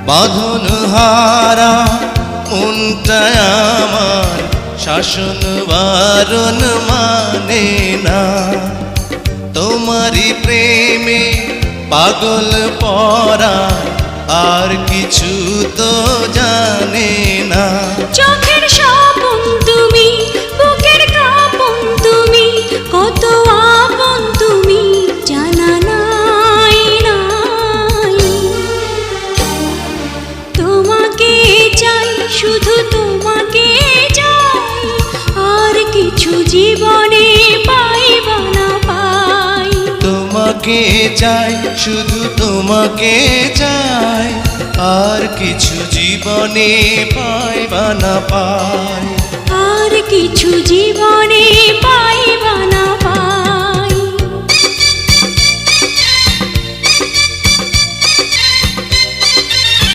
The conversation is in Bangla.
বাঁধন হারা মনটা আমার শাসন বারণ মানে না। তোমারই প্রেমে পাগল পরা আর কিছু তো জানে না। চোখের স্বপন তুমি, বুকের কাঁপন তুমি, কত আপন তুমি জানা নাই নাই। তোমাকে চাই, শুধু তোমাকে চাই, আর কিছু জীবনে পাইবা না পাই। তোমাকে চাই, শুধু তোমাকে চাই, আর কিছু জীবনে পাইবা না পাই। আর কিছু জীবনে পাইবা না